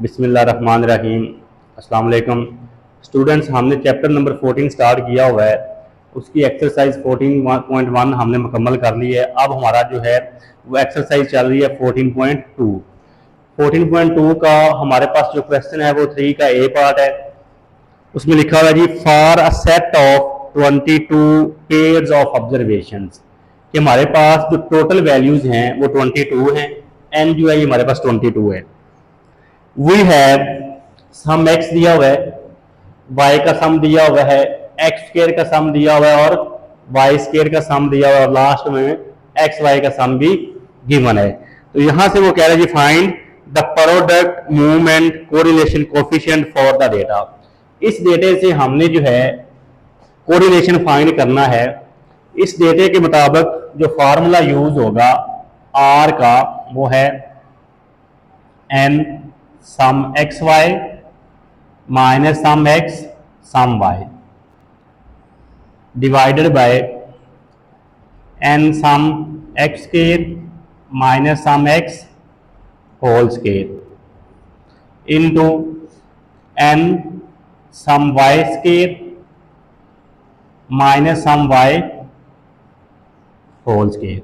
बिस्मिल्लाहिर्रहमानिर्रहीम। अस्सलाम वालेकुम स्टूडेंट्स, हमने चैप्टर नंबर 14 स्टार्ट किया हुआ है। उसकी एक्सरसाइज 14.1 हमने मुकम्मल कर ली है। अब हमारा जो है वो एक्सरसाइज चल रही है 14.2। 14.2 का हमारे पास जो क्वेश्चन है वो 3 का ए पार्ट है। उसमें लिखा हुआ है जी, for a set of 22 pairs of observations, कि हमारे पास जो टोटल वैल्यूज हैं वो 22 हैं। एन जो है हमारे पास 22 है। वी हैव सम एक्स दिया हुआ है, वाई का सम दिया हुआ है, एक्स स्क्वायर का सम दिया हुआ है और वाई स्क्वायर का सम दिया हुआ है और लास्ट में एक्स वाई का सम भी गिवन है। तो यहां से वो कह रहे हैं जी, find the product movement correlation coefficient for the data. इस डेटे से हमने जो है कोरिलेशन फाइंड करना है। इस डेटे के मुताबिक जो फार्मूला यूज होगा आर का वो है N sum X Y minus sum X sum Y divided by N sum X square minus sum X whole square into N sum Y square minus sum Y whole square,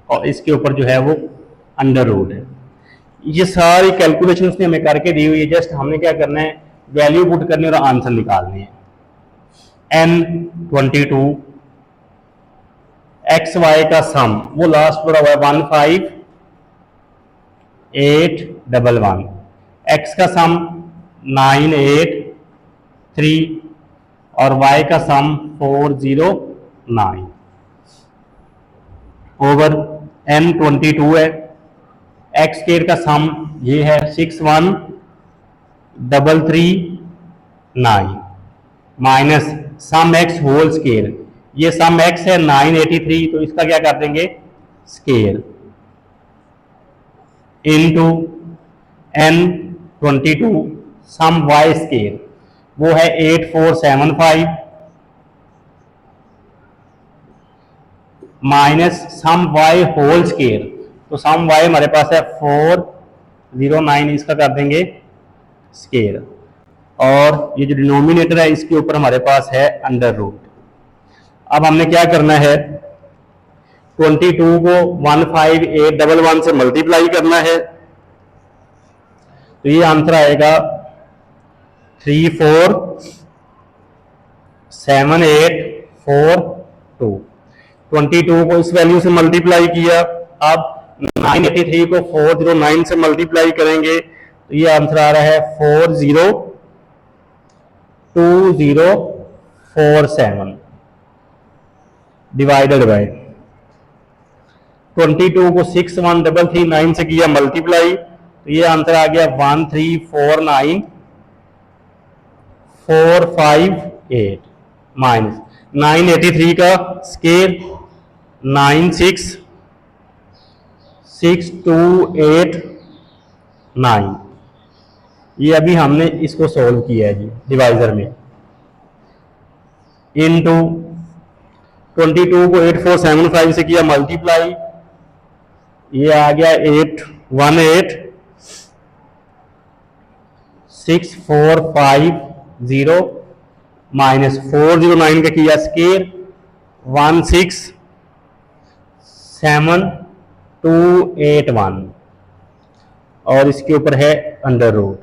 और इसके ऊपर जो है वो under root है। ये सारी calculation उसने हमें करके दी हुई है। जस्ट हमने क्या करना है, वैल्यू पुट करनी और आंसर निकालनी है। एन 22 एक्स वाई का सम वो लास्ट पड़ा हुआ है 15811, एक्स का सम 983 और वाई का सम 409 ओवर एन 22 है। एक्स स्क्वायर का सम ये है 61339 minus sum X whole square, ये सम एक्स है 983, तो इसका क्या कर देंगे square into N 22 sum Y square वो है 8475 minus sum Y whole square, तो सम वाई हमारे पास है 409, इसका कर देंगे स्क्वायर, और ये जो डिनोमिनेटर है इसके ऊपर हमारे पास है अंडर रूट। अब हमने क्या करना है, 22 को 15811 से मल्टीप्लाई करना है, तो ये आंसर आएगा 347842। 22 को इस वैल्यू से मल्टीप्लाई किया, अब 983 को 409 से मल्टीप्लाई करेंगे तो ये आंसर आ रहा है 402047 डिवाइडेड बाय 22 को 61339 से किया मल्टीप्लाई, तो ये आंसर आ गया 1349458 माइनस 983 का स्केयर 96628 ये अभी हमने इसको सोल्व किया है जी डिवाइजर में। इनटू 22 को 8475 से किया मल्टीप्लाई, ये आ गया 818645 माइनस 409 का किया स्केयर 1678281 और इसके ऊपर है अंडर रूट।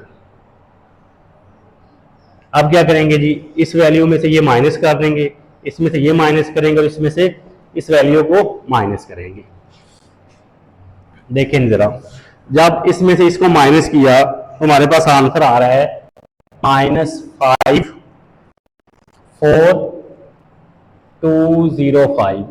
अब क्या करेंगे जी, इस वैल्यू में से ये माइनस कर देंगे, इसमें से ये माइनस करेंगे और इसमें से इस वैल्यू को माइनस करेंगे। देखें जरा, जब इसमें से इसको माइनस किया तो हमारे पास आंसर आ रहा है -54205।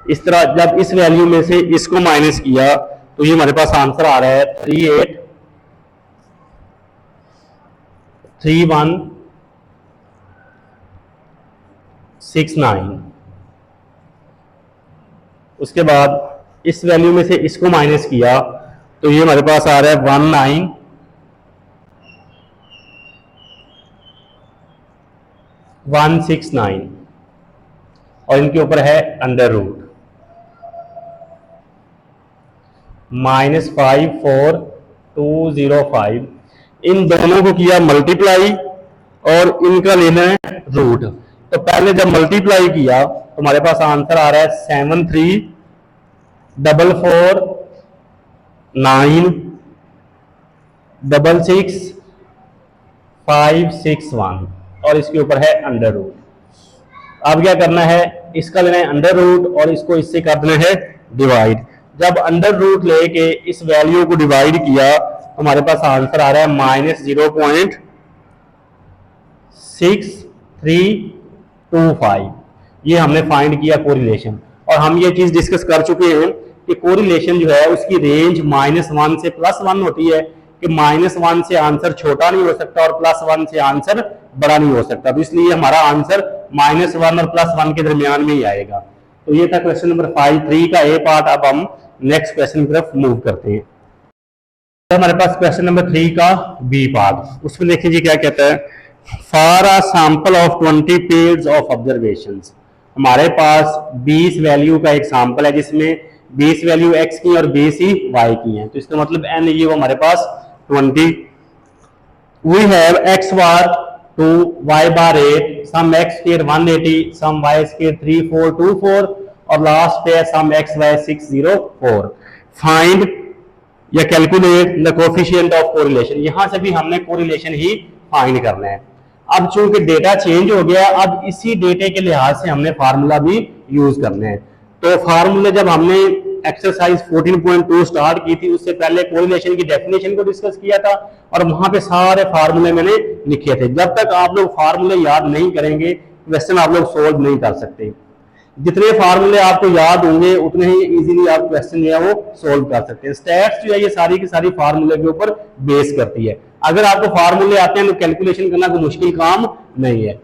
इस तरह जब इस वैल्यू में से इसको माइनस किया तो ये हमारे पास आंसर आ रहा है 383169। उसके बाद इस वैल्यू में से इसको माइनस किया तो ये हमारे पास आ रहा है 19169 और इनके ऊपर है अंडर रूट -54205 इन दोनों को किया मल्टीप्लाई और इनका लेना है रूट। तो पहले जब मल्टीप्लाई किया तो हमारे पास आंसर आ रहा है 7344966561 और इसके ऊपर है अंडर रूट। अब क्या करना है, इसका लेना है अंडर रूट और इसको इससे कर देना है डिवाइड। जब अंडर रूट लेके इस वैल्यू को डिवाइड किया तो हमारे पास आंसर आ रहा है -0.6325। ये हमने फाइंड किया कोरिलेशन। और हम ये चीज डिस्कस कर चुके हैं कि कोरिलेशन जो है उसकी रेंज -1 से +1 होती है, कि -1 से आंसर छोटा नहीं हो सकता और +1 से आंसर बड़ा नहीं हो सकता। तो इसलिए हमारा आंसर -1 और +1 के दरमियान में ही आएगा। तो ये था क्वेश्चन नंबर 3 का ए पार्ट। अब हम नेक्स्ट क्वेश्चन की तरफ मूव करते हैं। तो हमारे पास क्वेश्चन नंबर 3 का बी पार्ट, उसमें देखिए जी क्या कहता है, for a sample of 20 pairs of observations. हमारे पास 20 वैल्यू का एक सैंपल है जिसमें 20 वैल्यू x की और 20 ही y की हैं। तो इसका मतलब n ये वो हमारे पास 20। We have x bar 2 y bar 8 sum x square 180 sum y square 3424 और लास्ट पे है सम x y 604। फाइंड या calculate the coefficient of correlation. यहां से भी हमने कोरिलेशन ही फाइंड करना है। अब चूंकि डेटा चेंज हो गया, अब इसी डेटे के लिहाज से हमने फार्मूला भी यूज करने हैं। तो फार्मूले जब हमने एक्सरसाइज 14.2 स्टार्ट की थी उससे पहले कोरिलेशन की डेफिनेशन को डिस्कस किया था और वहां पे सारे फार्मूले मैंने लिखे थे। जब तक आप लोग फार्मूले याद नहीं करेंगे क्वेश्चन आप लोग सोल्व नहीं कर सकते। जितने फार्मूले आपको याद होंगे उतने ही इजीली आप क्वेश्चन जो है वो सोल्व कर सकते हैं। स्टैट्स जो है ये सारी की सारी फार्मूले के ऊपर बेस करती है। अगर आपको फार्मूले आते हैं तो कैलकुलेशन करना कोई मुश्किल काम नहीं है।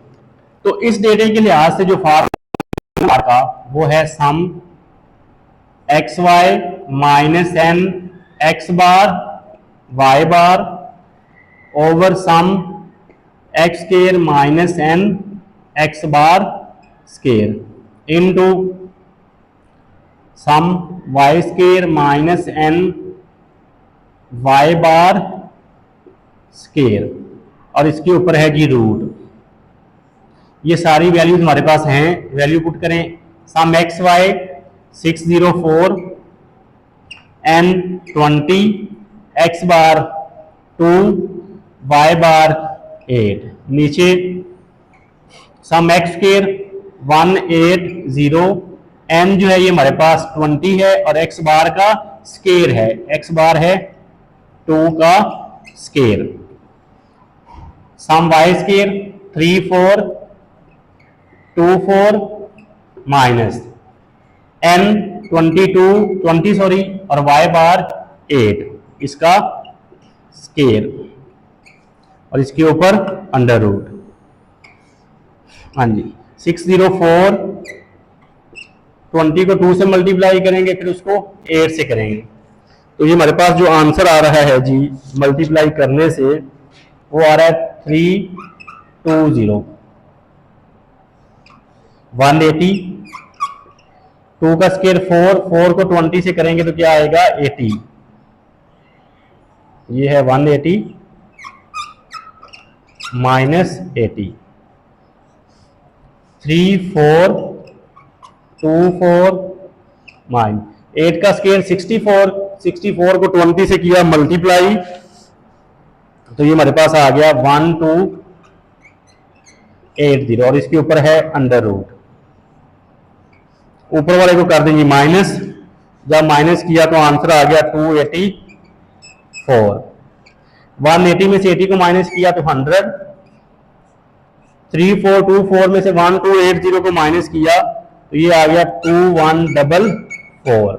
तो इस डेटे के लिहाज से जो फार्मूला का वो है sum X Y minus N X bar Y bar over sum X square minus N X bar square into sum Y square minus N Y bar square और इसके ऊपर है जी रूट। ये सारी वैल्यूज हमारे पास हैं, वैल्यू पुट करें। सम X Y 604 N 20 x बार 2 Y बार 8 नीचे सम एक्स स्क्वायर 180 एन जो है ये हमारे पास 20 है और एक्स बार का स्क्वायर है, एक्स बार है 2 का स्क्वायर। सम वाई स्क्वायर 3424 माइनस एन 20 और वाई बार 8 इसका स्क्वायर और इसके ऊपर अंडर रूट। हाँ जी 604 20 को 2 से मल्टीप्लाई करेंगे फिर उसको 8 से करेंगे। तो ये हमारे पास जो आंसर आ रहा है जी मल्टीप्लाई करने से वो आ रहा है 320 180 2 का स्क्वायर 4 को 20 से करेंगे तो क्या आएगा 80। ये है 180 माइनस 80 3424 माइनस 8 का स्क्वायर 64 को 20 से किया मल्टीप्लाई तो ये हमारे पास आ गया 1280 और इसके ऊपर है अंडर रूट। ऊपर वाले को कर देंगे माइनस, जब माइनस किया तो आंसर आ गया 284। 180 में से 80 को माइनस किया तो 100। 3424 में से 1280 को माइनस किया तो ये आ गया 2144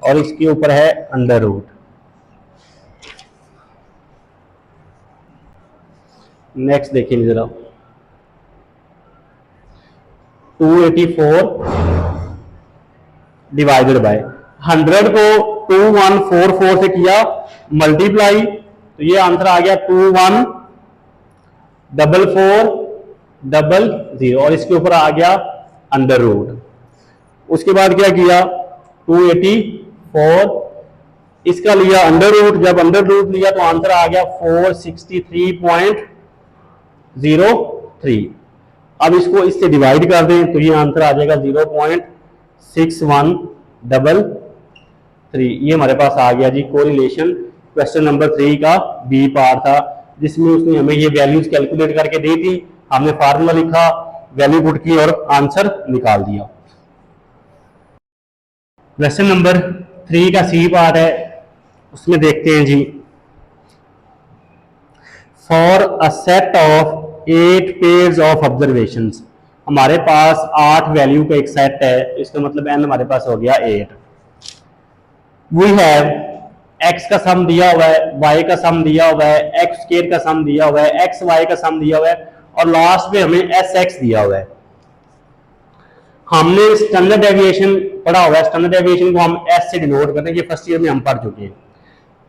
और इसके ऊपर है अंडर रूट। नेक्स्ट देखिए जरा 284 डिवाइडेड बाय 100 को 2144 से किया मल्टीप्लाई तो ये आंसर आ गया 214400 और इसके ऊपर आ गया अंडर रूट। उसके बाद क्या किया 284 इसका लिया अंडर रूट, जब अंडर रूट लिया तो आंसर आ गया 463.03। अब इसको इससे डिवाइड कर दें तो ये आंसर आ जाएगा 0.6133। ये हमारे पास आ गया जी कोरिलेशन। क्वेश्चन नंबर 3 का बी पार्ट था, जिसमें उसने हमें ये वैल्यूज कैलकुलेट करके दी थी, हमने फार्मूला लिखा, वैल्यू पुट की और आंसर निकाल दिया। क्वेश्चन नंबर 3 का सी पार्ट है, उसमें देखते हैं जी। For a set of 8 pairs of observations, हमारे पास 8 वैल्यू का एक सेट है, इसका मतलब n हमारे पास हो गया 8। वी हैव x का सम दिया हुआ है, y का सम दिया हुआ है, x स्क्वायर का सम दिया हुआ है, x y का सम दिया हुआ है, और लास्ट में हमें sx दिया हुआ है। हमने स्टैंडर्ड डेविएशन पढ़ा हुआ है, स्टैंडर्ड डेविएशन को हम s से डिनोट करते हैं, ये फर्स्ट ईयर में हम पढ़ चुके हैं।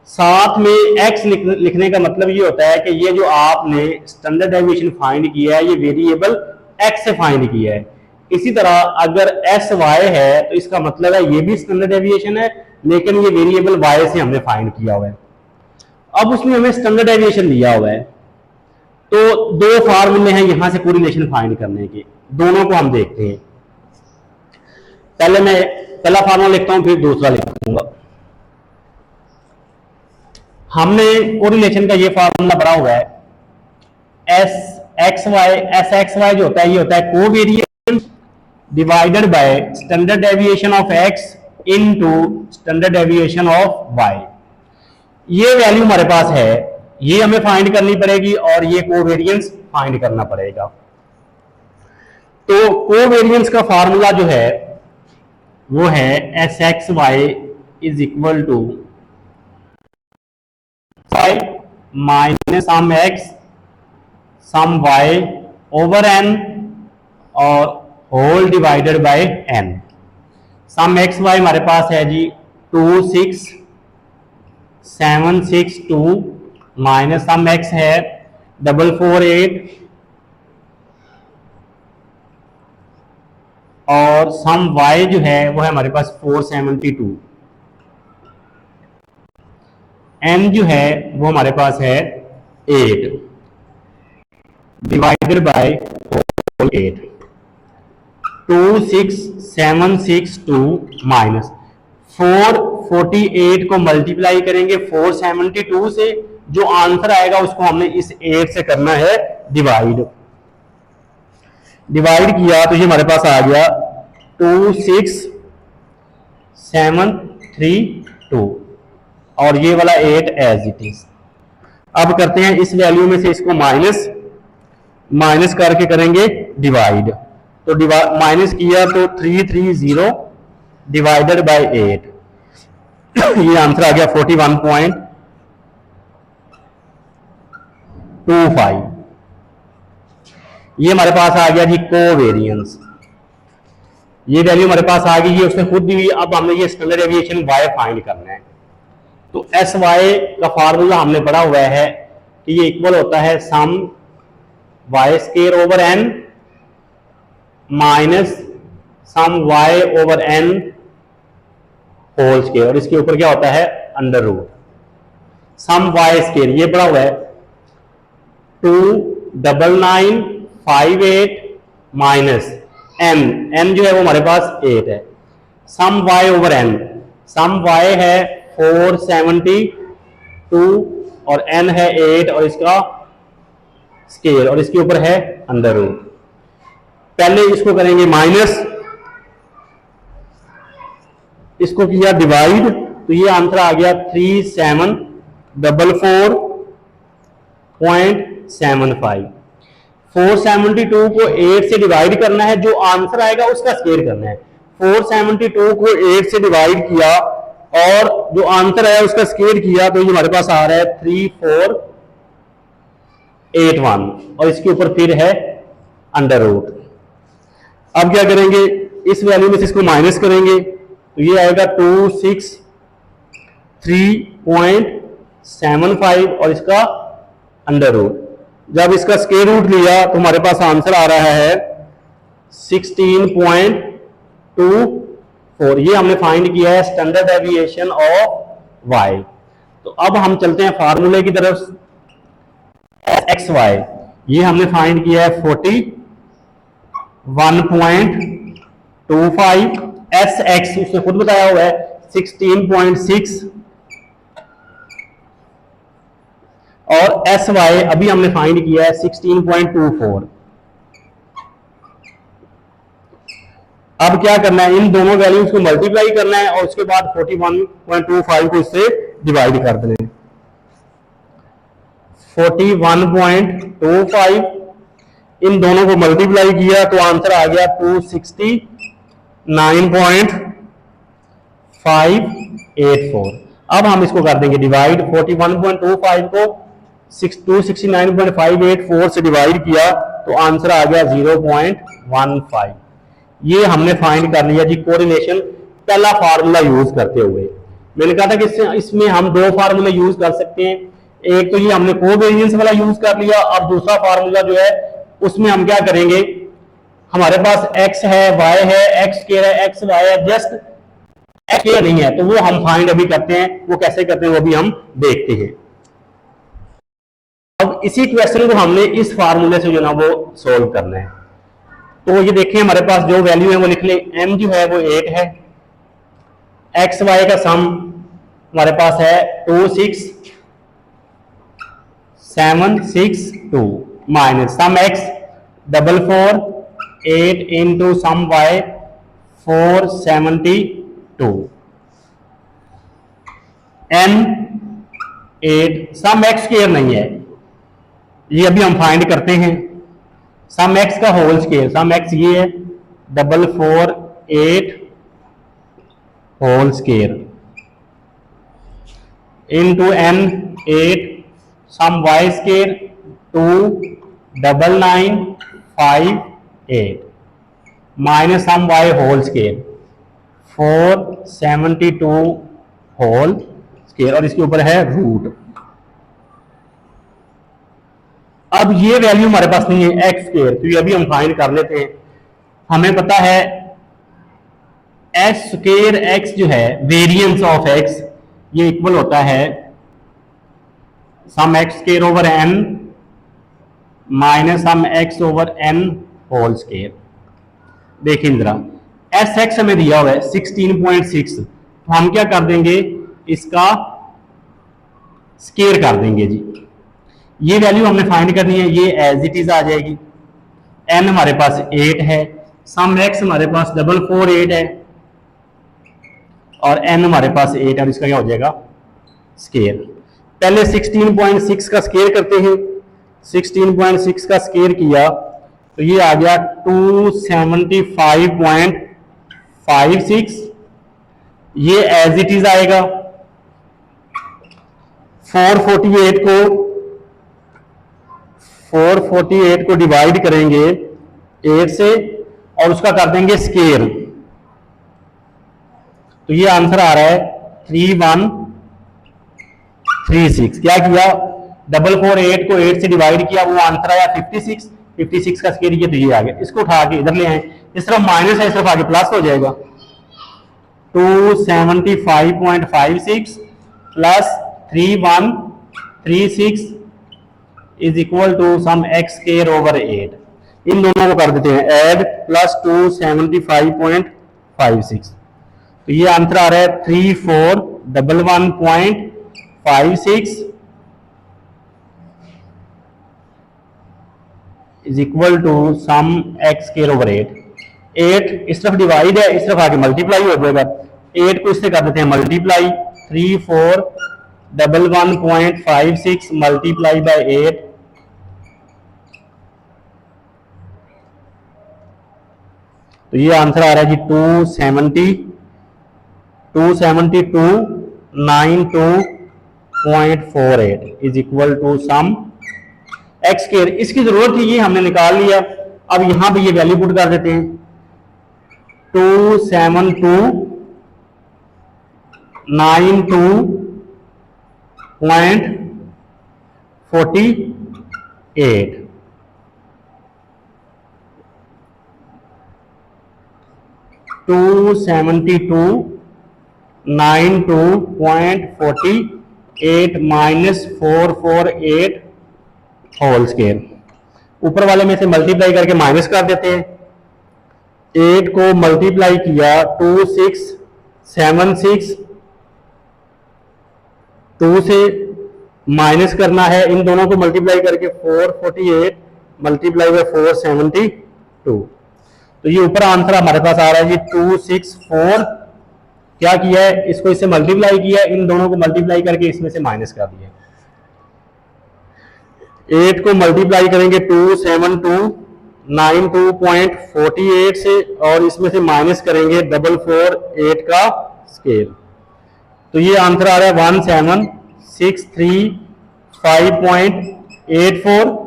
साथ में x लिखने का मतलब ये होता है कि ये जो आपने स्टैंडर्ड डेविएशन फाइंड किया है, ये वेरिएबल x से फाइंड किया है। इसी तरह अगर sy है तो इसका मतलब है ये भी स्टैंडर्ड डेविएशन है, लेकिन ये वेरिएबल y से हमने फाइंड किया हुआ है। अब उसमें हमें स्टैंडर्ड डेविएशन दिया हुआ है, तो दो फार्मूले हैं यहां से कोरिलेशन फाइंड करने के, दोनों को हम देखते हैं। पहले मैं पहला फार्मूला लिखता हूं, फिर दूसरा लिखूंगा। हमने कोरिलेशन का ये फार्मूला पढ़ा हुआ है, एस एक्स वाई जो होता है, ये होता है covariance divided by standard deviation of X into standard deviation of Y. ये वैल्यू हमारे पास है, ये हमें फाइंड करनी पड़ेगी और ये कोवेरिएंस फाइंड करना पड़ेगा। तो कोवेरिएंस का फार्मूला जो है वो है S X Y is equal to minus sum X sum Y over N और whole divided by N. Sum X Y हमारे पास है जी 26762 माइनस सम एक्स है 448 और सम y जो है वो है हमारे पास 472। n जो है वो हमारे पास है 8 डिवाइडेड बाय 8। 26762 माइनस 448 को मल्टीप्लाई करेंगे 472 से, जो आंसर आएगा उसको हमने इस 8 से करना है डिवाइड। डिवाइड किया तो ये हमारे पास आ गया 26732 और ये वाला 8 एज इट इज। अब करते हैं इस वैल्यू में से इसको माइनस करके करेंगे डिवाइड। तो माइनस किया तो 330 डिवाइडेड बाय 8, ये आंसर आ गया 41.25। ये हमारे पास आ गया जी कोवेरिएंस। ये वैल्यू हमारे पास आ गई, ये उसने खुद दी हुई। अब हमने ये स्टैंडर्ड डेविएशन y फाइंड करना है। तो एस वाई का फार्मूला हमने पढ़ा हुआ है कि ये इक्वल होता है sum y square over n minus sum y over n whole square, और इसके ऊपर क्या होता है under root sum y square. ये पढ़ा हुआ है 29958 माइनस n जो है वो हमारे पास 8 है, सम y ओवर n, सम y है 472 और n है 8 और इसका स्केल, और इसके ऊपर है अंडर रूट। पहले इसको करेंगे माइनस, इसको किया डिवाइड, तो ये आंसर आ गया 3744.75। 472 को 8 से डिवाइड करना है, जो आंसर आएगा उसका स्क्वायर करना है। 472 को 8 से डिवाइड किया और जो आंसर आया उसका स्क्वायर किया, तो ये हमारे पास आ रहा है 3481 और इसके ऊपर फिर है अंडर रूट। अब क्या करेंगे, इस वैल्यू में से इसको माइनस करेंगे तो ये आएगा 263.75 और इसका अंडर रूट। जब इसका स्क्वायर रूट लिया तो हमारे पास आंसर आ रहा है 16.24। ये हमने फाइंड किया है स्टैंडर्ड डेविएशन ऑफ वाई। तो अब हम चलते हैं फार्मूले की तरफ। एक्स वाई ये हमने फाइंड किया है 41.25, एस एक्स उसने खुद बताया हुआ है 16.6 और एस वाई अभी हमने फाइंड किया है 16.24। अब क्या करना है, इन दोनों वैल्यूज को मल्टीप्लाई करना है और उसके बाद 41.25 को इससे डिवाइड कर देना है। 41.25 इन दोनों को मल्टीप्लाई किया तो आंसर आ गया 269.584। अब हम इसको कर देंगे डिवाइड। 41.25 को 269.584 से डिवाइड किया तो आंसर आ गया 0.15। ये हमने फाइंड कर लिया जी कोरिलेशन पहला फार्मूला यूज करते हुए। मैंने कहा था कि इसमें हम दो फार्मूले यूज कर सकते हैं, एक तो ये हमने कोवेरिएंस वाला यूज कर लिया। अब दूसरा फार्मूला जो है उसमें हम क्या करेंगे, हमारे पास x है, y है, x स्क्वायर है, x y है, जस्ट x स्क्वायर नहीं है, तो वो हम फाइंड अभी करते हैं। वो कैसे करते हैं वो भी हम देखते हैं। अब इसी क्वेश्चन को हमने इस फार्मूले से जो ना वो सोल्व करना है। तो ये देखें हमारे पास जो वैल्यू है वो लिख लें। m जो है वो 8 है, x y का सम हमारे पास है 26762 minus sum x 448 into sum y 472 n 8 sum x square नहीं है, ये अभी हम फाइंड करते हैं। सम x का होल स्क्वायर, सम x ये है 448 whole square into n 8 sum y square 29958 minus sum y whole square 472 whole square और इसके ऊपर है रूट। अब ये वैल्यू हमारे पास नहीं है एक्स स्क्वायर, तो ये अभी हम फाइंड कर लेते हैं। हमें पता है एक्स स्क्वायर एक्स जो है वेरिएंस ऑफ एक्स ये इक्वल होता है sum X square over N minus sum X over N whole square. देखिए जरा एस एक्स हमें दिया हुआ है 16.6, तो हम क्या कर देंगे इसका स्क्वायर कर देंगे जी। ये वैल्यू हमने फाइंड करनी है, ये एज इट इज आ जाएगी। n हमारे पास 8 है, सम x हमारे पास 448 है और n हमारे पास 8 है और इसका क्या हो जाएगा स्क्वायर। पहले 16.6 का स्क्वायर करते हैं। 16.6 का स्क्वायर किया तो ये आ गया 275.56, ये एज इट इज आएगा। 448 को डिवाइड करेंगे 8 से और उसका कर देंगे स्क्वायर, तो ये आंसर आ रहा है 3136। क्या किया 448 को 8 से डिवाइड किया, वो आंसर आया 56। 56 का स्क्वायर ये तो ये आ गया। इसको उठा के इधर ले आए, इस तरफ माइनस है इस तरफ आगे प्लस हो जाएगा। 275.56 plus 3136 is equal to sum X square over 8। इन दोनों को कर देते हैं ऐड, प्लस 275.56, तो ये आंसर आ रहा है 3411.56 is equal to sum X square over 8। 8 इस तरफ डिवाइड है, इस तरफ आके मल्टीप्लाई हो जाएगा। 8 को इससे कर देते हैं मल्टीप्लाई, 3411.56 मल्टीप्लाई बाय 8, तो ये आंसर आ रहा है जी 27292.48 is equal to sum X square. इसकी जरूरत थी, ये हमने निकाल लिया। अब यहां पे ये वैल्यू पुट कर देते हैं 27292.48 272 92.48 माइनस 448 होल स्क्वायर। ऊपर वाले में से मल्टीप्लाई करके माइनस कर देते हैं। 8 को मल्टीप्लाई किया 2676, 2 से माइनस करना है, इन दोनों को मल्टीप्लाई करके 448 मल्टीप्लाई बाय 472। तो ये ऊपर आंसर हमारे पास आ रहा है जी 264। क्या किया है, इसको इससे मल्टीप्लाई किया, इन दोनों को मल्टीप्लाई करके इसमें से माइनस कर दिया। 8 को मल्टीप्लाई करेंगे 27292.48 से, और इसमें से माइनस करेंगे 448 का स्केल। तो ये आंसर आ रहा है 17635.84।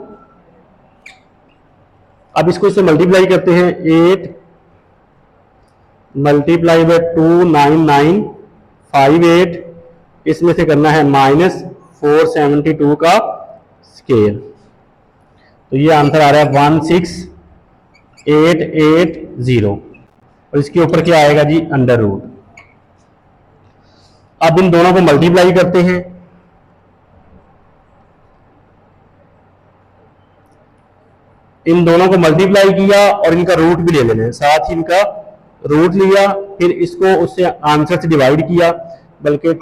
अब इसको इससे मल्टीप्लाई करते हैं, 8 मल्टीप्लाई बाय 29958, इसमें से करना है माइनस 472 का स्केल। तो ये आंसर आ रहा है 16880, और इसके ऊपर क्या आएगा जी, अंडर रूट। अब इन दोनों को मल्टीप्लाई करते हैं, इन दोनों को मल्टीप्लाई किया और इनका रूट भी ले लेना है, साथ ही इनका रूट लिया, फिर इसको उससे आंसर से डिवाइड किया, बल्कि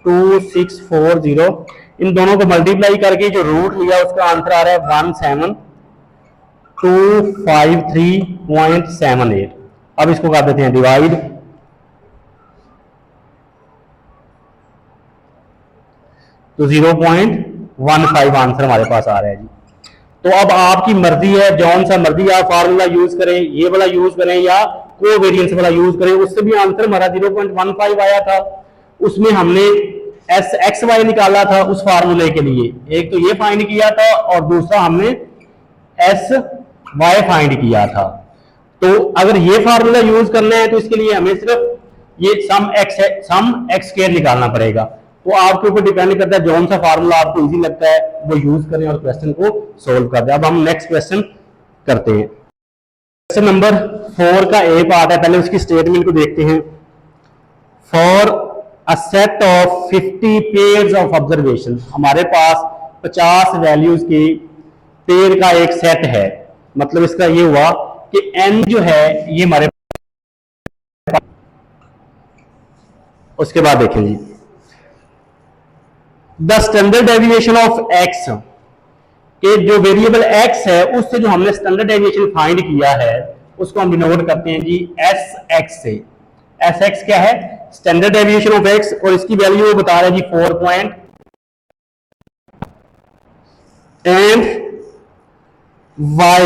2640, इन दोनों को मल्टीप्लाई करके जो रूट लिया उसका आंसर आ रहा है 17253.78। अब इसको कर देते हैं डिवाइड, तो 0.15 आंसर हमारे पास आ रहा है जी। तो अब आपकी मर्जी है, जौन सा मर्जी आप फार्मूला यूज करें, ये वाला यूज करें या कोवेरिएंस वाला यूज करें, उससे भी आंसर हमारा 0.15 आया था। उसमें हमने एस एक्स वाई निकाला था उस फार्मूले के लिए, एक तो ये फाइंड किया था और दूसरा हमने एस वाई फाइंड किया था। तो अगर ये फार्मूला यूज करना है तो इसके लिए हमें सिर्फ ये सम एक्स स्क्वायर निकालना पड़ेगा। तो आपके ऊपर डिपेंड करता है, जौन सा फार्मूला आपको इजी लगता है वो यूज करें और क्वेश्चन को सोल्व कर दें। अब हम नेक्स्ट क्वेश्चन करते हैं। क्वेश्चन नंबर 4 का ए पार्ट है, पहले उसकी स्टेटमेंट को देखते हैं। For a set of 50 pairs of observation, हमारे पास 50 वैल्यूज के पेयर का एक सेट है। मतलब इसका ये हुआ कि n जो है ये हमारे, उसके बाद देखें जी, the standard deviation of x, के जो वेरिएबल x है उससे जो हमने स्टैंडर्ड डेविएशन फाइंड किया है उसको हम डिनोट करते हैं जी sx से। sx क्या है, स्टैंडर्ड डेविएशन ऑफ x, और इसकी वैल्यू वो बता रहा है जी 4 point, and y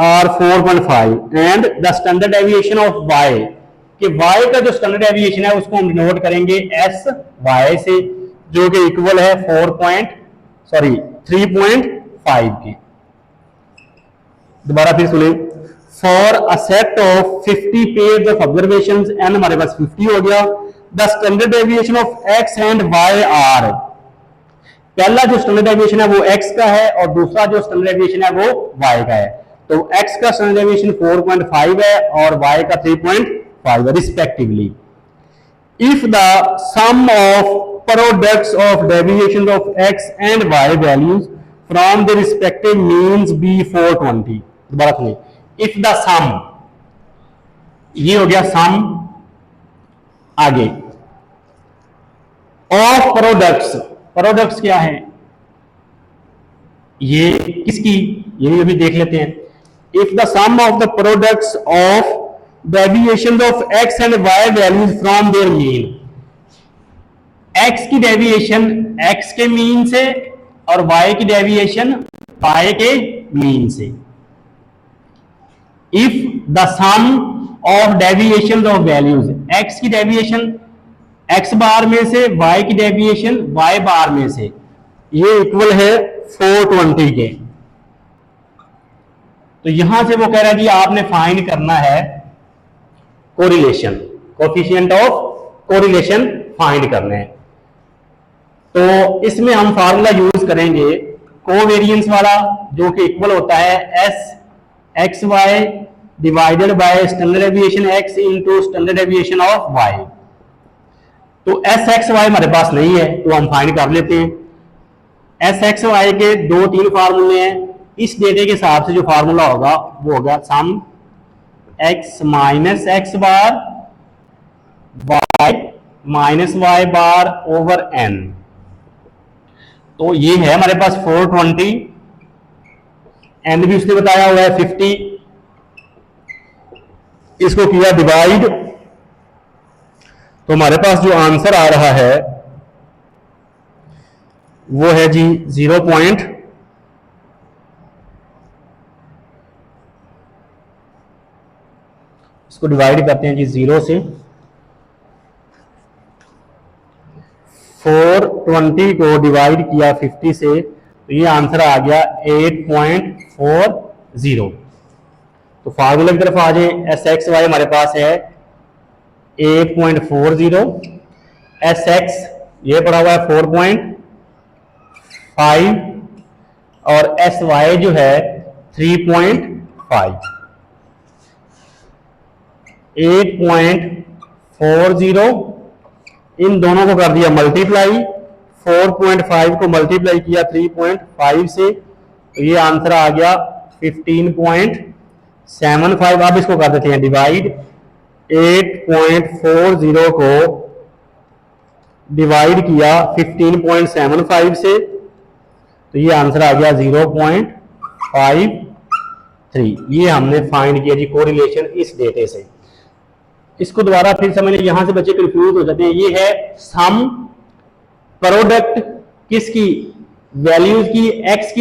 are 4.5, and the standard deviation of y, कि y का जो स्टैंडर्ड डेविएशन है उसको हम डिनोट करेंगे sy से, जो कि इक्वल है 3.5 के। दोबारा फिर सुने, for a set of 50 pairs of observations, n हमारे पास 50 हो गया, the standard deviation of x and y are, पहला जो स्टैंडर्ड डेविएशन है वो x का है और दूसरा जो स्टैंडर्ड डेविएशन है वो y का है। तो x का स्टैंडर्ड डेविएशन 4.5 है और y का 3.5 है respectively. If the sum of products of deviations of x and y values from the respective means be 420, दोबारा सुनिए, if the sum, ये हो गया सम, आगे of products क्या है, ये किसकी, ये भी अभी देख लेते हैं। if the sum of the products of deviations of x and y values from their mean, x की डेविएशन x के मीन से और y की डेविएशन y के मीन से। If the sum of deviation of values, x की deviation x bar में से, y की डेविएशन y बार में से, ये इक्वल है 420 के। तो यहां से वो कह रहा है कि आपने फाइंड करना है correlation, coefficient of correlation find करने हैं। तो इसमें हम फार्मूला यूज करेंगे कोवेरिएंस वाला, जो कि इक्वल होता है S X Y divided by standard deviation x into standard deviation of y। तो एस एक्स वाई हमारे पास नहीं है, तो हम फाइंड कर लेते हैं। एस एक्स वाई के 2-3 फार्मूले हैं। इस डेटे के हिसाब से जो फार्मूला होगा वो होगा सम X minus x bar Y minus Y bar over N. तो ये है हमारे पास 420, एन भी उसने बताया हुआ है 50। इसको किया डिवाइड, तो हमारे पास जो आंसर आ रहा है वो है जी 0 पॉइंट, इसको डिवाइड करते हैं जी 0 से। 420 को डिवाइड किया 50 से, तो ये आंसर आ गया 8.40। तो फार्मूला की तरफ आ जाए। एस एक्स वाई हमारे पास है 8.40, एस एक्स ये पड़ा हुआ है 4.5 और एस वाई जो है 3.5। 8.40 इन दोनों को कर दिया मल्टीप्लाई, 4.5 को मल्टीप्लाई किया 3.5 से, तो ये आंसर आ गया 15.75। अब इसको कर देते हैं डिवाइड। 8.40 को डिवाइड किया 15.75 से, तो ये आंसर आ गया 0.53। ये हमने फाइंड किया जी कोरिलेशन इस डेटे से। इसको दोबारा फिर समझ लें, यहां से बच्चे कंफ्यूज हो जाते हैं। ये है सम प्रोडक्ट किसकी, वैल्यूज की, एक्स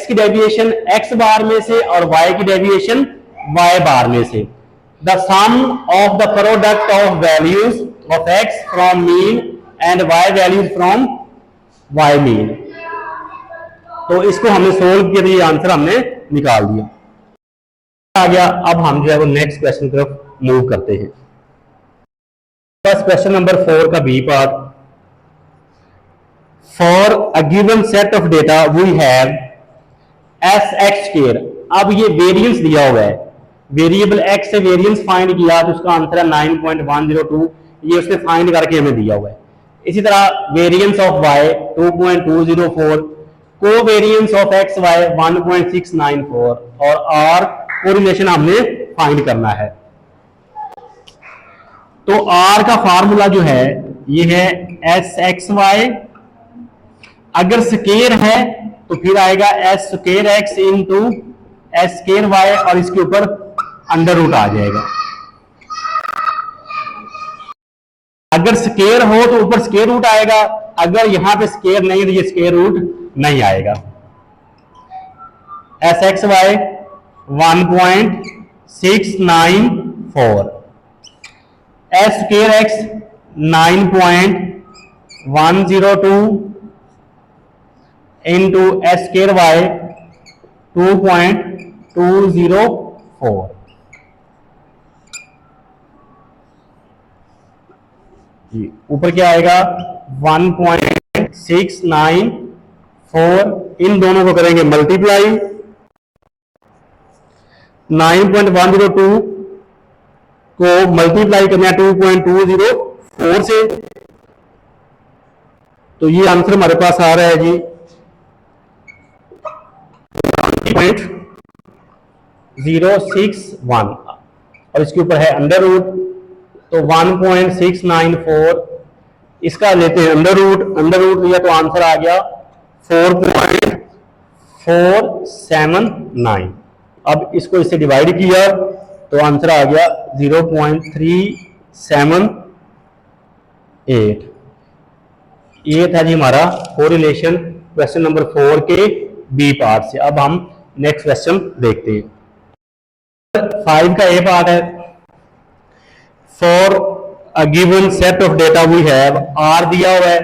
की डेविएशन एक्स बार में से और वाई की डेविएशन वाई बार में से। The sum of the product of values of X from mean and Y values from Y mean. तो इसको हमने सोल्व किया, ये आंसर हमने निकाल दिया आ गया। अब हम जो है वो नेक्स्ट क्वेश्चन की तरफ मूव करते हैं। बस क्वेश्चन नंबर 4 का B part. For a given set of data we have S X square. अब ये वेरिएंस दिया हुआ है, वेरिएबल एक्स से वेरिएंस फाइंड किया तो उसका आंसर है 9.102। ये उसने फाइंड करके हमें दिया हुआ है। इसी तरह variance of Y 2.204, covariance of X Y 1.694 और आर कोरिलेशन हमने फाइंड करना है। तो आर का फार्मूला जो है ये है एस एक्स वाई, अगर स्केयर है तो फिर आएगा S square X into S square Y और इसके ऊपर अंडर रूट आ जाएगा। अगर स्केयर हो तो ऊपर स्केयर रूट आएगा, अगर यहां पे स्केयर नहीं तो ये स्केयर रूट नहीं आएगा। S X Y 1.694, S square X 9.102 into S square Y 2.204। ऊपर क्या आएगा 1.694, इन दोनों को करेंगे मल्टीप्लाई। 9.102 को मल्टीप्लाई करना है 2.204 से, तो ये आंसर हमारे पास आ रहा है जी 0.061 और इसके ऊपर है अंडर रूट, तो 1.694 इसका लेते हैं अंडर रूट लिया तो आंसर आ गया 4.479। अब इसको इससे डिवाइड किया तो आंसर आ गया 0.378। ये था जी हमारा कोरिलेशन क्वेश्चन नंबर 4 के बी पार्ट से। अब हम नेक्स्ट क्वेश्चन देखते हैं। 5 का ए पार्ट है। For a given set of data we have, R दिया हुआ है,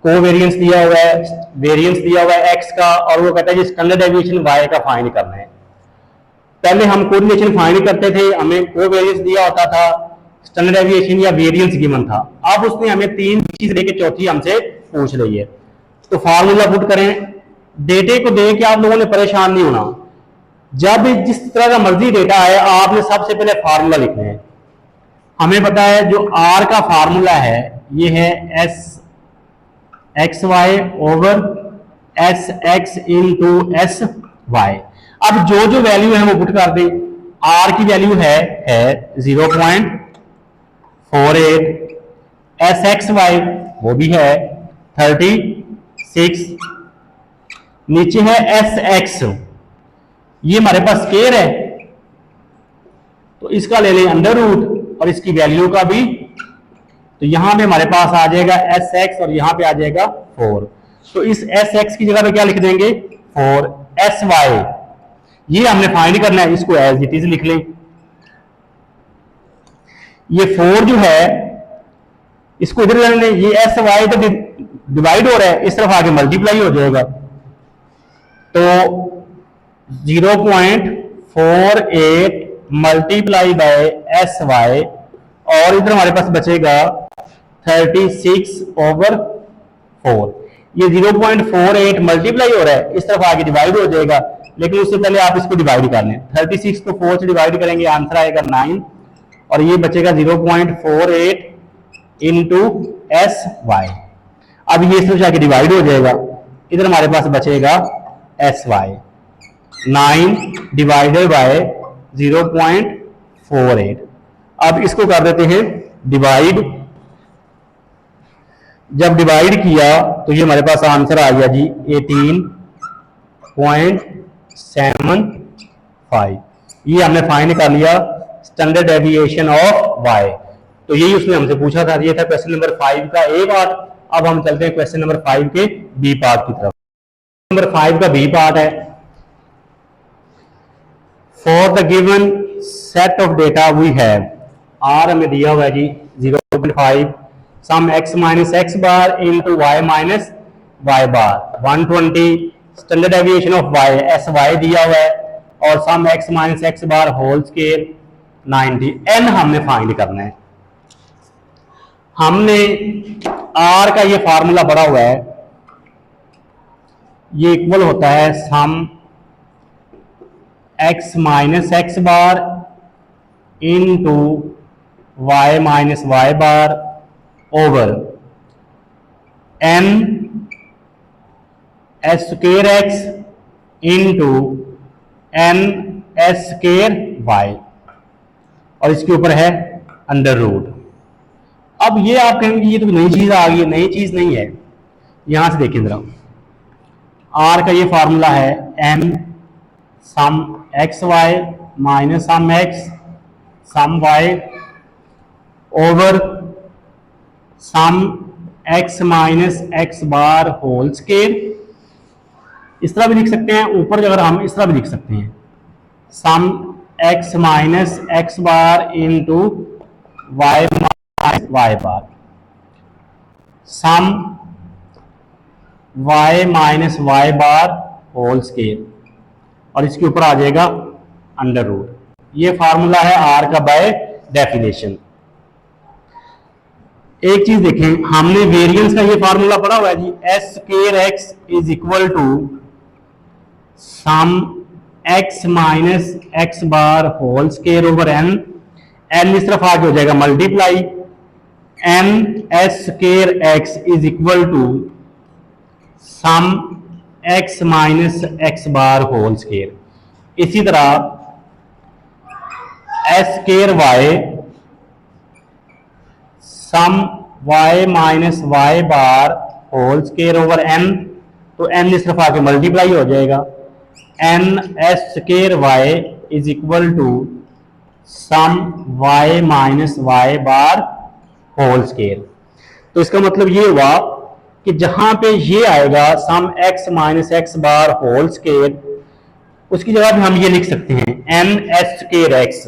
कोवेरिएंस दिया हुआ है, वेरिएंस दिया हुआ है एक्स का, और वो कहता है जी स्टैंडर्ड डेविएशन वाई का फाइंड करना है। पहले हम कोरिलेशन फाइंड करते थे, हमें कोवेरिएंस दिया होता था, स्टैंडर्ड डेविएशन या वेरिएंस गिवन था। अब उसने हमें 3 चीज देके चौथी हमसे पूछ रही है। तो फार्मूला पुट करें। डेटे को देख के आप लोगों ने परेशान नहीं होना। जब जिस तरह का मर्जी डेटा है आपने सबसे पहले फार्मूला लिखना है। हमें पता है जो आर का फार्मूला है ये है S X Y over S X into S Y. अब जो जो वैल्यू है वो पुट कर दें। आर की वैल्यू है 0.48, एस एक्स वाई वो भी है 36, नीचे है एस एक्स, ये हमारे पास स्केयर है तो इसका ले लें अंडर रूट और इसकी वैल्यू का भी, तो यहां पे हमारे पास आ जाएगा एस एक्स और यहां पे आ जाएगा 4। तो इस एस एक्स की जगह पे क्या लिख देंगे 4, एस वाई ये हमने फाइंड करना है, इसको एज इट इज लिख लें। ये 4 जो है इसको इधर ले लें, ये एस वाई तो डिवाइड हो रहा है, इस तरफ आगे मल्टीप्लाई हो जाएगा। तो 0.48 मल्टीप्लाई बाय एस वाई और इधर हमारे पास बचेगा 36/4। ये 0.48 मल्टीप्लाई हो रहा है, इस तरफ आगे डिवाइड हो जाएगा, लेकिन उससे पहले आप इसको डिवाइड कर लें। 36 को 4 से डिवाइड करेंगे आंसर आएगा 9 और ये बचेगा 0.48 इंटू एस वाई। अब ये इस तरफ आगे डिवाइड हो जाएगा, इधर हमारे पास बचेगा एस वाई 9 डिवाइडेड बाय 0.48। अब इसको कर देते हैं डिवाइड। जब डिवाइड किया तो ये हमारे पास आंसर आ गया जी 18.75। ये हमने फाइंड कर लिया स्टैंडर्ड डेविएशन ऑफ वाई। तो यही उसने हमसे पूछा था, ये था क्वेश्चन नंबर 5 का ए पार्ट। अब हम चलते हैं क्वेश्चन नंबर 5 के बी पार्ट की तरफ। नंबर 5 का बी पार्ट है, for the given set of data we have, r हमें दिया हुआ है जी 0.5, sum x minus x bar into Y minus Y bar 120, standard deviation of y s y दिया हुआ है और sum x minus x bar whole square 90। n हमने फाइंड करना है। हमने r का ये फार्मूला पढ़ा हुआ है, ये इक्वल होता है sum x minus x bar into Y minus Y bar over n S square X into n S square Y और इसके ऊपर है अंडर रूट। अब ये आप कहेंगे ये तो नई चीज आ गई है, नई चीज नहीं है। यहां से देखिए जरा, आर का ये फार्मूला है m sum X Y minus sum X sum Y over sum x minus x bar whole square. इस तरह भी लिख सकते हैं, ऊपर अगर हम इस तरह भी लिख सकते हैं sum x minus x bar into Y minus Y bar sum y minus Y bar whole square और इसके ऊपर आ जाएगा अंडर रूट। ये फार्मूला है आर का बाय डेफिनेशन। एक चीज देखें, हमने वेरिएंस का ये फार्मूला पढ़ा हुआ है जी, S square X is equal to sum X minus x bar whole square over N. N इस तरफ आगे हो जाएगा multiply, N S square X is equal to sum X minus x bar whole square. इसी तरह S square Y sum y minus Y bar whole square over n, तो n इस तरफ आके मल्टीप्लाई हो जाएगा, n S square y is equal to sum y minus Y bar whole square. तो इसका मतलब ये हुआ कि जहां पे ये आएगा sum x minus x bar whole square, उसकी जगह पे हम ये लिख सकते हैं n एस स्केयर x।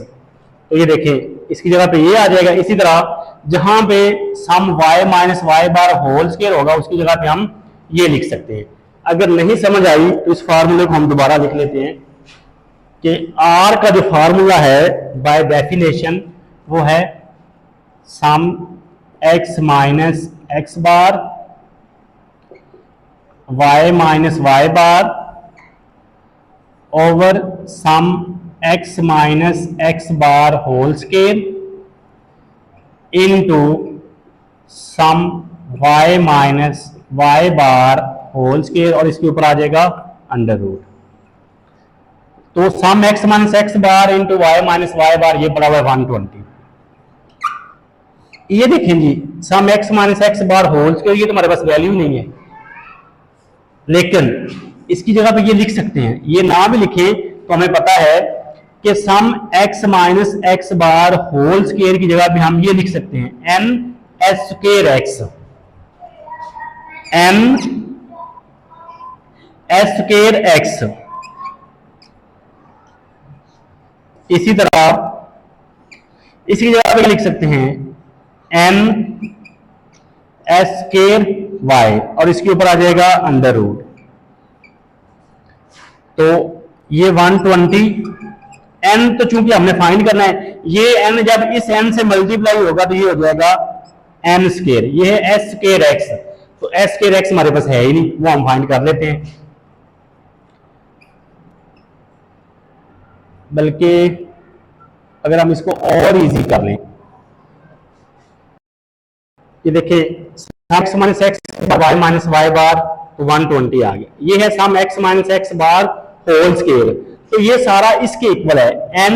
तो ये देखें इसकी जगह पे ये आ जाएगा। इसी तरह जहां पे sum y minus Y bar whole square होगा उसकी जगह पे हम ये लिख सकते हैं। अगर नहीं समझ आई तो इस फार्मूले को हम दोबारा लिख लेते हैं कि r का जो फार्मूला है बाय डेफिनेशन वो है sum x minus x bar y minus Y bar over sum x minus x bar whole square into sum y minus Y bar whole square और इसके ऊपर आ जाएगा अंडर रूट। तो sum x minus x bar into Y minus Y bar ये पड़ा हुआ है 120। ये देखें जी, sum x minus x bar whole square, ये तो हमारे पास वैल्यू नहीं है, लेकिन इसकी जगह पे ये लिख सकते हैं। ये ना भी लिखें तो हमें पता है कि sum x minus x bar whole square की जगह पे हम ये लिख सकते हैं n s square x, n s square x। इसी तरह इसकी जगह पे लिख सकते हैं n s स्क्वायर y और इसके ऊपर आ जाएगा अंडर रूट। तो ये 120 n तो चूंकि हमने फाइंड करना है, ये n जब इस n से मल्टीप्लाई होगा तो ये हो जाएगा n स्क्वायर, ये है s स्क्वायर x। तो s स्क्वायर x हमारे पास है ही नहीं, वो हम फाइंड कर लेते हैं। बल्कि अगर हम इसको और इजी कर लें, ये देखिए x minus X Y minus Y bar तो 120 आ गया। ये है sum x minus x bar whole square, तो ये सारा इसके इक्वल है n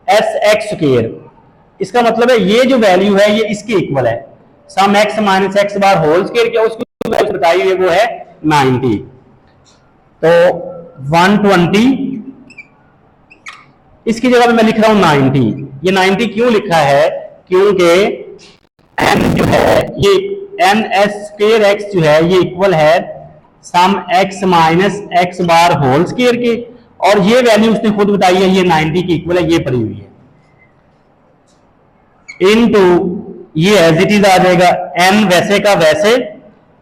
s x स्क्वायर। इसका मतलब है ये जो वैल्यू है ये इसके इक्वल है, sum x minus x bar whole square क्या उसकी वैल्यू बताई हुई है वो है 90। तो 120 इसकी जगह पे मैं लिख रहा हूं 90। ये 90 क्यों लिखा है? क्योंकि n जो है ये n s स्क्वायर x जो है ये इक्वल है sum x minus x bar whole square के, और ये वैल्यू उसने खुद बताई है, ये 90 की इक्वल है, ये पड़ी हुई है, इनटू ये एज इट इज आ जाएगा n वैसे का वैसे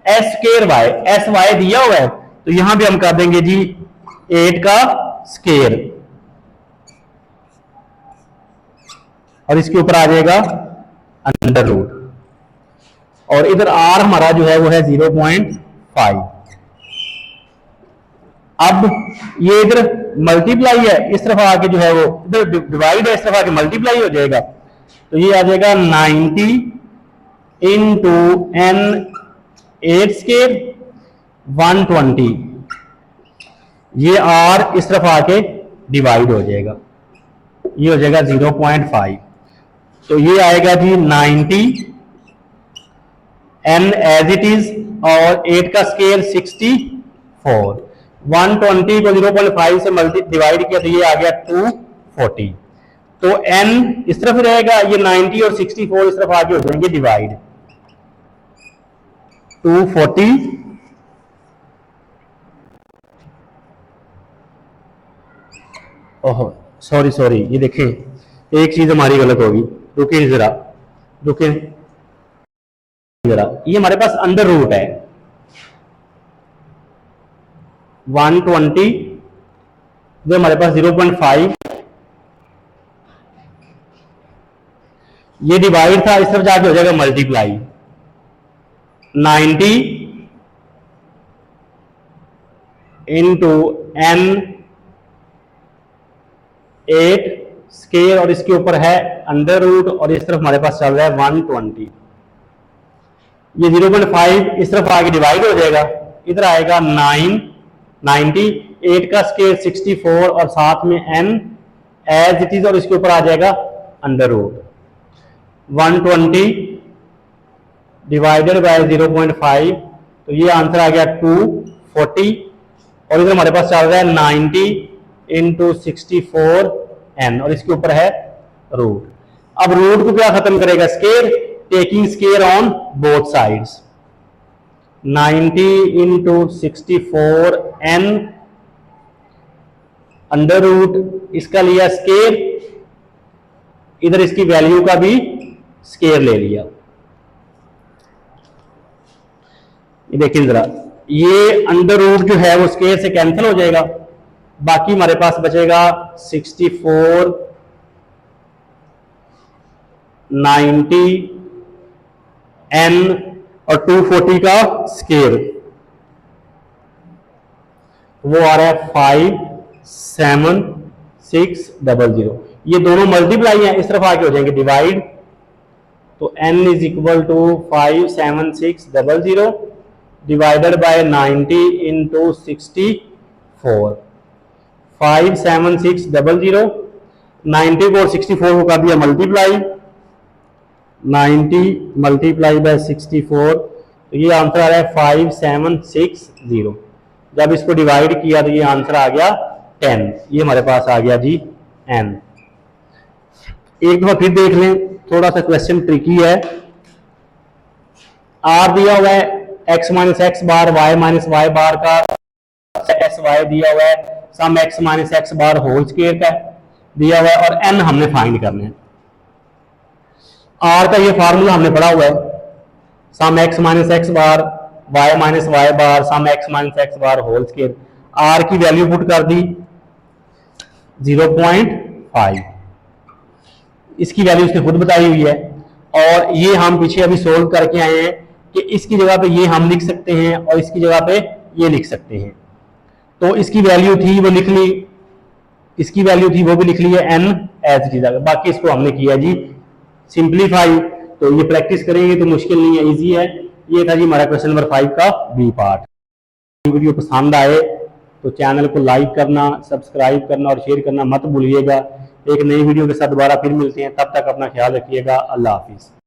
s square y, s y दिया हुआ है तो यहां भी हम कर देंगे जी 8 का स्क्वायर और इसके ऊपर आ जाएगा अंडर रूट, और इधर r हमारा जो है वो है 0.5। अब ये इधर मल्टीप्लाई है, इस तरफ आके जो है वो इधर डिवाइड है, इस तरफ आके मल्टीप्लाई हो जाएगा, तो ये आ जाएगा 90 इंटू n 8 स्क्वायर 120। ये r इस तरफ आके डिवाइड हो जाएगा, ये हो जाएगा 0.5। तो ये आएगा जी 90 n एज इट इज और 8 का स्केयर 64, 120 को 0.5 से मल्टी डिवाइड किया तो ये आ गया 240। तो n इस तरफ रहेगा, ये 90 और 64 इस तरफ आगे हो जाएंगे डिवाइड, 240 ओह सॉरी ये देखें एक चीज हमारी गलत होगी, रुकिए जरा ये हमारे पास अंडर रूट है 120 जो हमारे पास 0.5, ये डिवाइड था, इस तरफ जाके हो जाएगा मल्टीप्लाई 90 इंटू n 8 स्केयर और इसके ऊपर है अंडर रूट, और इस तरफ हमारे पास चल रहा है 120। ये 0.5 इस तरफ आगे डिवाइड हो जाएगा, इधर आएगा 90 8 का स्केयर 64 और साथ में n एज इट इज और इसके ऊपर आ जाएगा अंडर रूट, 120 डिवाइडेड बाय 0.5, तो ये आंसर आ गया 240, और इधर हमारे पास चल रहा है 90 इंटू 64 n और इसके ऊपर है रूट। अब रूट को क्या खत्म करेगा? Square, taking square on both sides, 90 into 64 n under root, इसका लिया स्केयर, इधर इसकी वैल्यू का भी स्केयर ले लिया। ये देखिए जरा, ये अंडर रूट जो है वो स्केयर से कैंसिल हो जाएगा, बाकी हमारे पास बचेगा 64 90 n और 240 का स्केयर, वो आ रहा है 57600। ये दोनों मल्टीप्लाई हैं, इस तरफ आके हो जाएंगे डिवाइड, तो n is equal to 57600 divided by 90 into 64। 57600, 90 को 64 को कर दिया मल्टीप्लाई, 90 मल्टीप्लाई बाय 64, तो ये आंसर आ रहा है 5760। जब इसको डिवाइड किया तो ये आंसर आ गया 10। ये हमारे पास आ गया जी n। एक दफा फिर देख लें, थोड़ा सा क्वेश्चन ट्रिकी है। r दिया हुआ है x minus x bar y minus Y bar का, एस वाई दिया हुआ है, sum x minus x bar whole square का दिया हुआ है, और n हमने फाइंड करना है। r का ये फार्मूला हमने पढ़ा हुआ है, sum x minus x bar y minus Y bar sum x minus x bar whole square. r की वैल्यू पुट कर दी 0.5, इसकी वैल्यू उसने खुद बताई हुई है, और ये हम पीछे अभी सोल्व करके आए हैं कि इसकी जगह पे ये हम लिख सकते हैं और इसकी जगह पे ये लिख सकते हैं। तो इसकी वैल्यू थी वो लिख ली, इसकी वैल्यू थी वो भी लिख ली है, n एज इट इज। बाकी इसको हमने किया जी सिंप्लीफाई। तो ये प्रैक्टिस करेंगे तो मुश्किल नहीं है, इजी है। ये था जी हमारा क्वेश्चन नंबर 5 का बी पार्ट। वीडियो पसंद आए तो चैनल को लाइक करना, सब्सक्राइब करना और शेयर करना मत भूलिएगा। एक नई वीडियो के साथ दोबारा फिर मिलते हैं, तब तक अपना ख्याल रखिएगा। अल्लाह हाफिज।